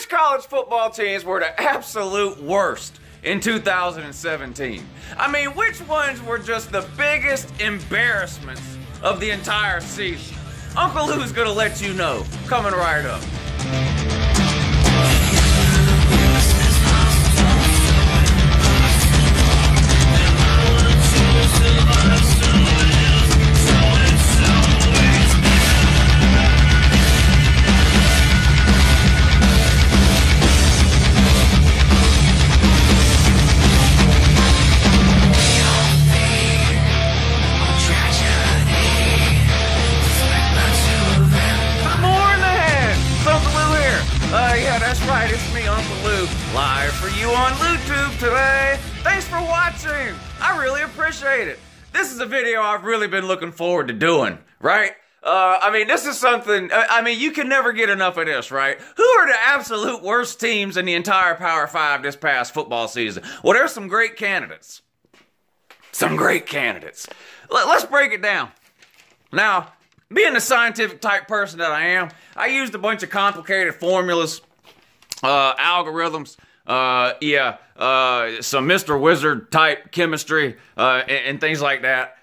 which college football teams were the absolute worst in 2017? I mean, which ones were just the biggest embarrassments of the entire season? Uncle Lou's gonna let you know, coming right up. It's me, Uncle Lou, live for you on LouTube today. Thanks for watching. I really appreciate it. This is a video I've really been looking forward to doing, right? I mean, this is something, you can never get enough of this, right? Who are the absolute worst teams in the entire Power 5 this past football season? Well, there's some great candidates. Let's break it down. Now, being the scientific type person that I am, I used a bunch of complicated formulas, algorithms, some Mr. Wizard type chemistry, and things like that,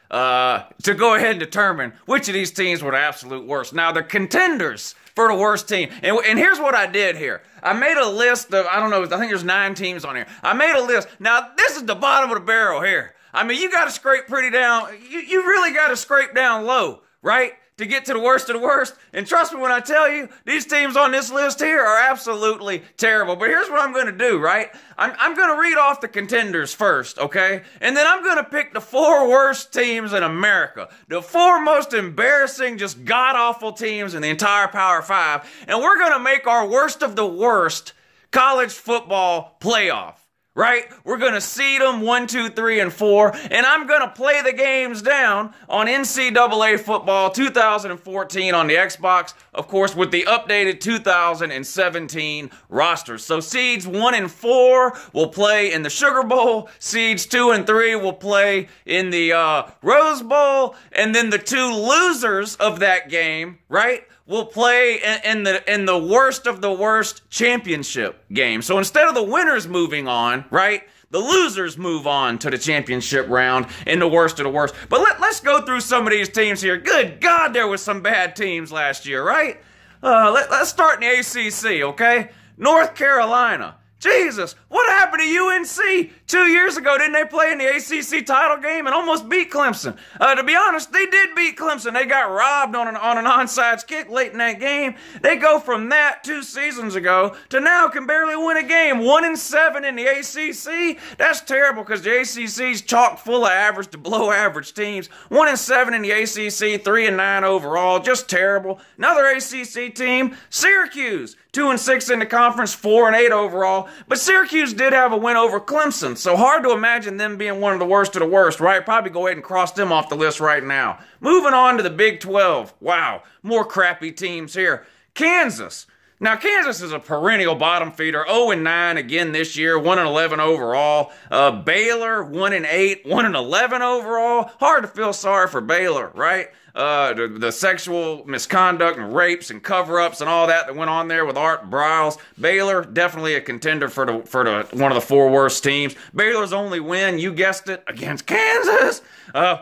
to go ahead and determine which of these teams were the absolute worst. Now, the contenders for the worst team, and here's what I did here. I made a list of, I think there's 9 teams on here. I made a list. Now, this is the bottom of the barrel here. I mean, you gotta scrape pretty down, you really gotta scrape down low, right? To get to the worst of the worst. And trust me when I tell you, these teams on this list here are absolutely terrible. But here's what I'm going to do, right? I'm going to read off the contenders first, okay? And then I'm going to pick the 4 worst teams in America. The 4 most embarrassing, just god-awful teams in the entire Power 5. And we're going to make our worst of the worst college football playoff. Right? We're going to seed them 1, 2, 3, and 4, and I'm going to play the games down on NCAA Football 2014 on the Xbox, of course, with the updated 2017 rosters. So seeds 1 and 4 will play in the Sugar Bowl, seeds 2 and 3 will play in the Rose Bowl, and then the 2 losers of that game, right, will play in the worst of the worst championship game. So instead of the winners moving on, right, the losers move on to the championship round in the worst of the worst. But let's go through some of these teams here. Good God, there was some bad teams last year, right? Let's start in the ACC, okay? North Carolina. Jesus, what happened to UNC 2 years ago? Didn't they play in the ACC title game and almost beat Clemson? To be honest, they did beat Clemson. They got robbed on an onside kick late in that game. They go from that 2 seasons ago to now can barely win a game. 1-7 in the ACC. That's terrible because the ACC's chock full of average to below average teams. 1-7 in the ACC, 3-9 overall. Just terrible. Another ACC team, Syracuse. 2-6 in the conference, 4-8 overall. But Syracuse did have a win over Clemson, so hard to imagine them being one of the worst of the worst, right? Probably go ahead and cross them off the list right now. Moving on to the Big 12. Wow, more crappy teams here. Kansas. Now, Kansas is a perennial bottom feeder, 0-9 again this year, 1-11 overall. Baylor, 1-8, 1-11 overall. Hard to feel sorry for Baylor, right? The sexual misconduct and rapes and cover-ups and all that went on there with Art Briles. Baylor, definitely a contender for one of the 4 worst teams. Baylor's only win, you guessed it, against Kansas. All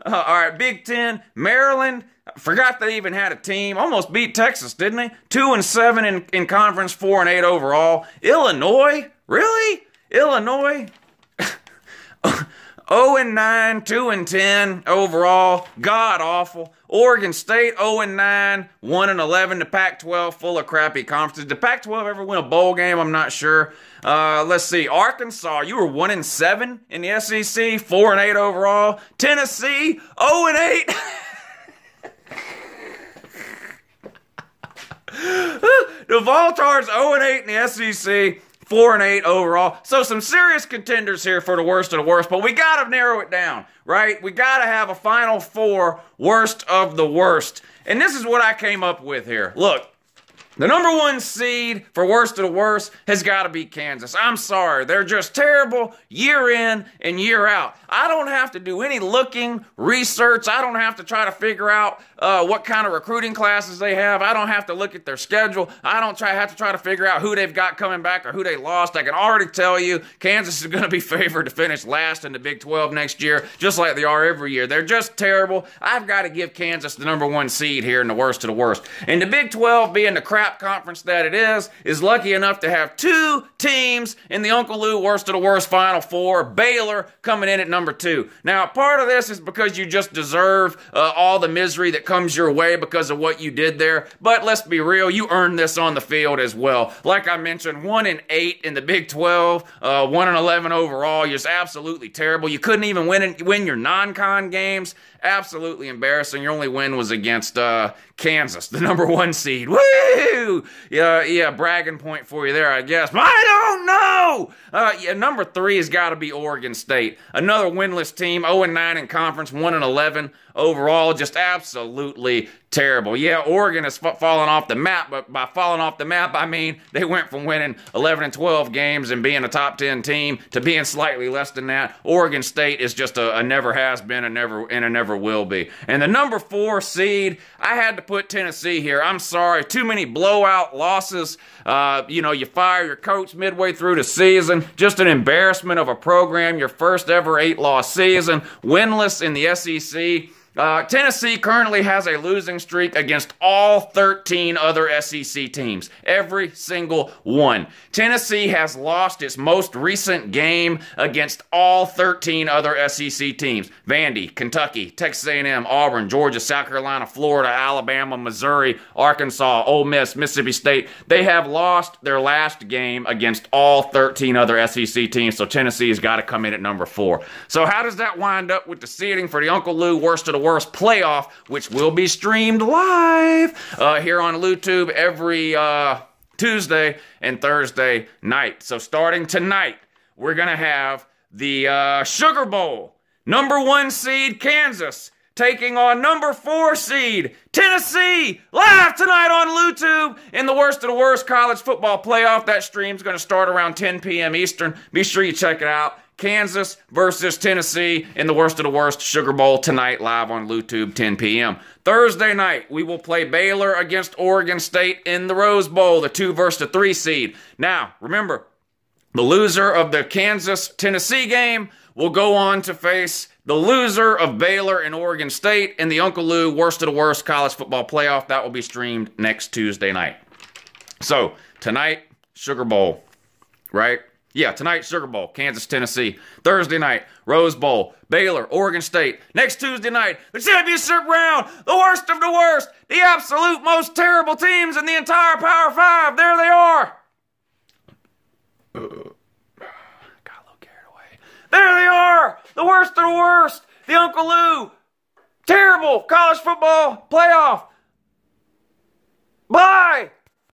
right, Big 10, Maryland. Forgot they even had a team. Almost beat Texas, didn't they? 2-7 in conference, 4-8 overall. Illinois? Really? Illinois? 0-9, 2-10 overall. God awful. Oregon State 0-9, 1-11. The Pac-12 full of crappy conferences. Did the Pac-12 ever win a bowl game? I'm not sure. Let's see. Arkansas, you were 1-7 in the SEC, 4-8 overall. Tennessee 0-8. The Voltars 0-8 in the SEC, 4-8 overall. So some serious contenders here for the worst of the worst, but we gotta narrow it down, right? We gotta have a final 4 worst of the worst. And this is what I came up with here. Look, The number one seed for worst of the worst has got to be Kansas. I'm sorry. They're just terrible year in and year out. I don't have to do any looking, research. I don't have to try to figure out what kind of recruiting classes they have. I don't have to look at their schedule. I don't have to try to figure out who they've got coming back or who they lost. I can already tell you Kansas is going to be favored to finish last in the Big 12 next year, just like they are every year. They're just terrible. I've got to give Kansas the number one seed here in the worst of the worst. And the Big 12, being the crap conference that it is lucky enough to have two teams in the UNCLELOU worst of the worst Final Four. Baylor coming in at number 2. Now, part of this is because you just deserve all the misery that comes your way because of what you did there. But let's be real, you earned this on the field as well. Like I mentioned, 1-8 in the Big 12, 1-11 overall. You're just absolutely terrible. You couldn't even win your non-con games. Absolutely embarrassing. Your only win was against Kansas, the number one seed. Woo! Yeah, bragging point for you there, I guess. I don't know! Number 3 has got to be Oregon State. Another winless team, 0-9 in conference, 1-11 overall. Just absolutely terrible. Yeah, Oregon has fallen off the map, but by falling off the map, I mean they went from winning 11 and 12 games and being a top 10 team to being slightly less than that. Oregon State is just a never has been and a never will be. And the number 4 seed, I had to put Tennessee here. I'm sorry, too many blowout losses. You fire your coach midway through the season. Just an embarrassment of a program. Your first ever 8-loss season. Winless in the SEC. Tennessee currently has a losing streak against all 13 other SEC teams. Every single one. Tennessee has lost its most recent game against all 13 other SEC teams. Vandy, Kentucky, Texas A&M, Auburn, Georgia, South Carolina, Florida, Alabama, Missouri, Arkansas, Ole Miss, Mississippi State. They have lost their last game against all 13 other SEC teams, so Tennessee has got to come in at number 4. So how does that wind up with the seeding for the UNCLELOU worst of the worst playoff, which will be streamed live here on LouTube every Tuesday and Thursday night. So starting tonight, we're going to have the Sugar Bowl. Number 1 seed, Kansas, taking on number 4 seed, Tennessee, live tonight on LouTube in the worst of the worst college football playoff. That stream's going to start around 10 p.m. Eastern. Be sure you check it out. Kansas versus Tennessee in the worst of the worst Sugar Bowl tonight, live on LouTube, 10 p.m. Thursday night, we will play Baylor against Oregon State in the Rose Bowl, the 2 versus the 3 seed. Now, remember, the loser of the Kansas-Tennessee game will go on to face the loser of Baylor and Oregon State in the UNCLELOU worst of the worst college football playoff. That will be streamed next Tuesday night. So, tonight, Sugar Bowl, right? Yeah, tonight, Sugar Bowl, Kansas, Tennessee. Thursday night, Rose Bowl, Baylor, Oregon State. Next Tuesday night, the championship round, the worst of the worst, the absolute most terrible teams in the entire Power 5. There they are. Got a little carried away. There they are, the worst of the worst, the UNCLELOU terrible college football playoff. Bye.